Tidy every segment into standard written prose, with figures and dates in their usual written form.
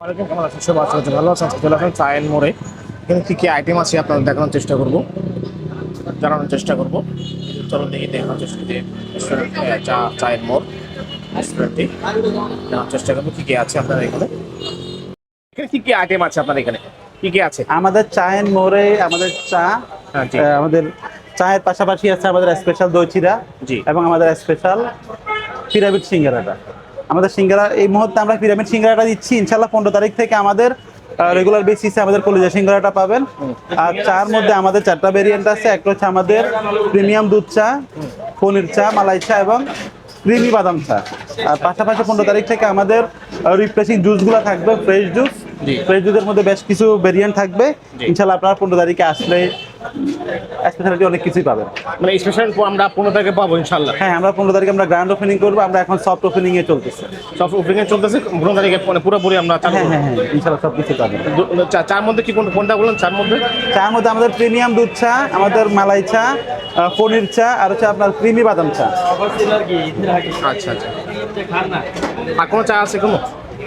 ওয়ালাইকুম, কেমন আছেন? সব আশা করছি ভালো আছেন। আজকে চলে আসলাম চায়ের মোড়ে। এখানে কী কী আইটেম আছে আপনাদের দেখানোর চেষ্টা করবো, জানানোর চেষ্টা করবো। চলো দেখি দেখানোর চেষ্টা করি। রেস্টুরেন্ট চায়ের মোড় রেস্টুরেন্টটি জানার চেষ্টা করবো কী কী আছে আপনাদের এখানে। এখানে কী কী আইটেম আছে আপনাদের এখানে, কী কী আছে? আমাদের চায়ের মোড়ে আমাদের চা হ্যাঁ জি আমাদের চায়ের পাশাপাশি আছে আমাদের স্পেশাল দই চিড়া জি। এবং আমাদের স্পেশাল পিরামিড সিঙ্গারাটা। আমাদের সিঙ্গারা এই মুহূর্তে আমরা পিরামিড সিঙ্গারাটা দিচ্ছি, ইনশাল্লাহ 15 তারিখ থেকে আমাদের রেগুলার বেসিসে আমাদের কলিজা সিঙ্গারাটা পাবেন। আর চার মধ্যে আমাদের 4টা ভেরিয়েন্ট আছে। একটা হচ্ছে আমাদের প্রিমিয়াম দুধ চা, পনির চা, মালাই চা এবং ক্রিমি বাদাম চা। আর পাশাপাশি 15 তারিখ থেকে আমাদের রিফ্রেশিং জুসগুলো থাকবে, ফ্রেশ জুস। জি। ফ্রেশ জুসের মধ্যে বেশ কিছু ভেরিয়েন্ট থাকবে। জি। ইনশাল্লাহ আপনারা 15 তারিখে আসলে স্পেশালিটি অনেক কিছুই পাবেন। মানে স্পেশাল আমরা 15 তারিখে পাবো ইনশাল্লাহ। হ্যাঁ, আমরা 15 তারিখে আমরা গ্র্যান্ড ওপেনিং করবো। আমরা এখন সফট ওপেনিং এ চলতেছে। সব ওপেনিং চলতেছে 15 তারিখে, মানে পুরোপুরি আমরা চালু হ্যাঁ করবো। হ্যাঁ হ্যাঁ, ইনশাল্লাহ সব কিছু পাবেন। চার মধ্যে কি কোনটা বললেন? চার মধ্যে চার মধ্যে আমাদের প্রিমিয়াম দুধ চা, আমাদের মালাই চা, পনির চা আর হচ্ছে আপনার ক্রিমি বাদাম চা। আচ্ছা আচ্ছা। আর কোনো চা আছে কোনো?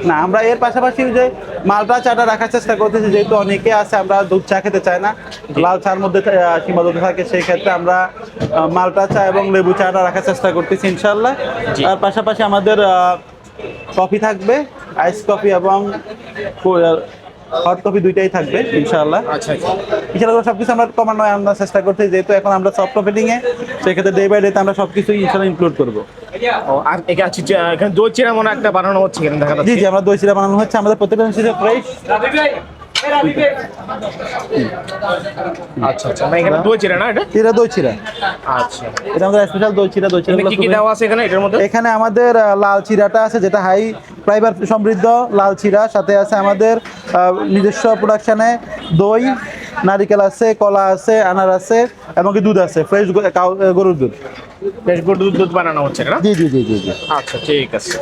না, আমরা এর পাশাপাশি যে মালটা চাটা রাখার চেষ্টা করতেছি, যেহেতু অনেকে আছে আমরা দুধ চা খেতে চাই না, লাল চার মধ্যে সীমাবদ্ধ থাকে, সেই ক্ষেত্রে আমরা মালটা চা এবং লেবু চাটা রাখার চেষ্টা করতেছি ইনশাল্লাহ। জি। আর পাশাপাশি আমাদের কফি থাকবে, আইস কফি এবং হট কফি দুইটাই থাকবে ইনশাল্লাহ। আচ্ছা আচ্ছা। ইনশাল্লাহ সবকিছু আমরা কমানো আনার চেষ্টা করতেছি, যেহেতু এখন আমরা সফট ওপেনিং এ, সেক্ষেত্রে ডে বাই ডে আমরা সবকিছু ইনশাল্লাহ ইনক্লুড করবো। ও, আর এখানে দই চিড়া মনে হয় একটা বানানো হচ্ছে এখানে দেখা জি যাচ্ছে। জি, আমরা দই চিড়া বানানো হচ্ছে আমাদের প্রত্যেকটা ফ্রেশ। আচ্ছা আচ্ছা, মানে এখানে দই চিড়া না এটা? চিড়া, দই চিড়া, আচ্ছা। এটা আমাদের স্পেশাল দই চিড়া। দই চিড়া এখানে কি কি দেওয়া আছে এখানে এটার মধ্যে? এখানে আমাদের লাল চিড়াটা আছে, যেটা হাই ফাইবার সমৃদ্ধ লাল চিড়া। সাথে আছে আমাদের নিজস্ব প্রোডাকশনে দই, নারিকেল আছে, কলা আছে, আনার আছে এবং কি দুধ আছে, ফ্রেশ গরুর দুধ। বেশ গরুর দুধ বানানো হচ্ছে না? জি জি জি জি জি। আচ্ছা ঠিক আছে।